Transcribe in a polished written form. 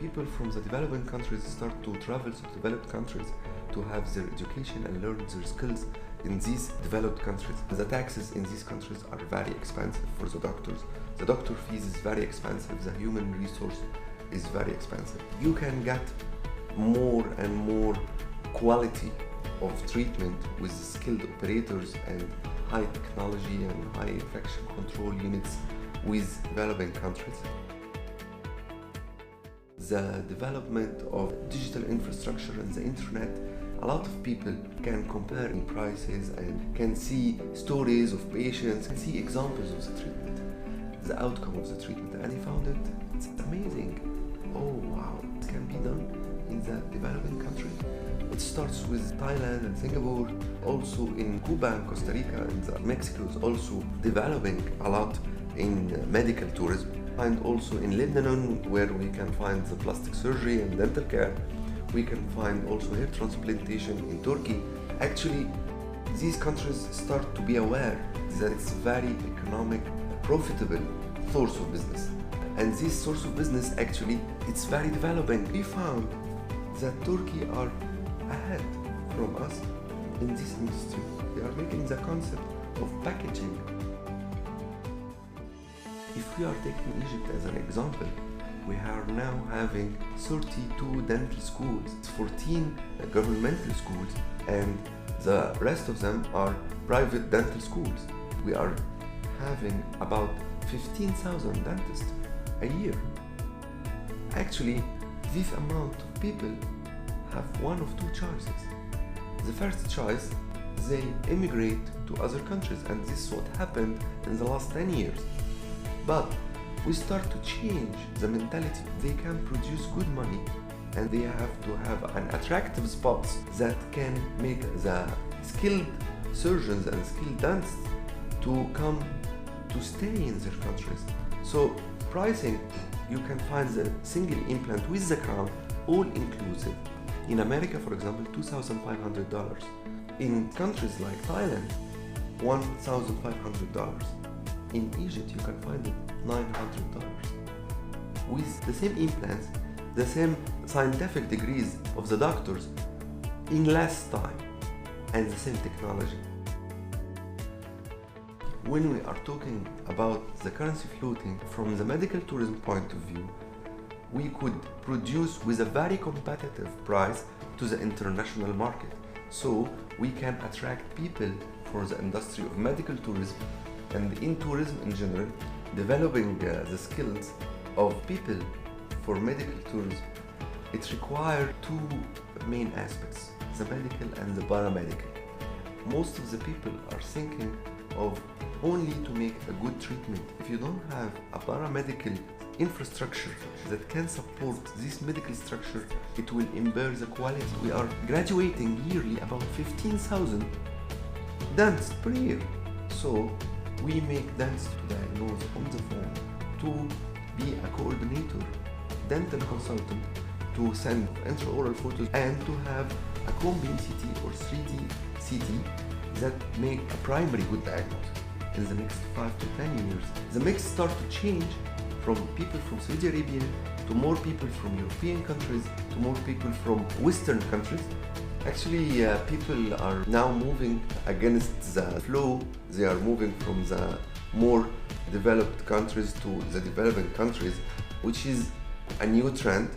people from the developing countries start to travel to developed countries to have their education and learn their skills in these developed countries. The taxes in these countries are very expensive for the doctors. The doctor fees is very expensive. The human resource is very expensive. You can get more and more quality of treatment with skilled operators and high technology and high infection control units with developing countries. The development of digital infrastructure and the internet, a lot of people can compare in prices and can see stories of patients, can see examples of the treatment, the outcome of the treatment, and they found it's amazing. Oh wow, it can be done in the developing country. It starts with Thailand and Singapore, also in Cuba and Costa Rica, and Mexico is also developing a lot in medical tourism, and also in Lebanon, where we can find the plastic surgery and dental care. We can find also hair transplantation in Turkey. Actually, these countries start to be aware that it's very economic, profitable source of business. And this source of business, actually, it's very developing. We found that Turkey are ahead from us in this industry. They are making the concept of packaging. If we are taking Egypt as an example, we are now having 32 dental schools, 14 governmental schools, and the rest of them are private dental schools. We are having about 15,000 dentists a year. Actually, this amount of people have one of two choices. The first choice, they immigrate to other countries, and this is what happened in the last 10 years. But we start to change the mentality. They can produce good money, and they have to have an attractive spots that can make the skilled surgeons and skilled dentists to come to stay in their countries. So pricing, you can find the single implant with the crown, all inclusive. In America, for example, $2,500. In countries like Thailand, $1,500. In Egypt, you can find it $900. With the same implants, the same scientific degrees of the doctors in less time, and the same technology. When we are talking about the currency floating from the medical tourism point of view, we could produce with a very competitive price to the international market. So we can attract people for the industry of medical tourism, and in tourism in general, developing the skills of people for medical tourism. It requires two main aspects, the medical and the paramedical. Most of the people are thinking of only to make a good treatment. If you don't have a paramedical infrastructure that can support this medical structure, it will impair the quality. We are graduating yearly about 15,000 dentists per year. So we make dentists to diagnose on the phone, to be a coordinator, dental consultant, to send intraoral photos, and to have a combi CT or 3D CT that make a primary good diagnosis. In the next 5 to 10 years, the mix start to change from people from Saudi Arabia to more people from European countries to more people from Western countries. Actually, people are now moving against the flow. They are moving from the more developed countries to the developing countries, which is a new trend.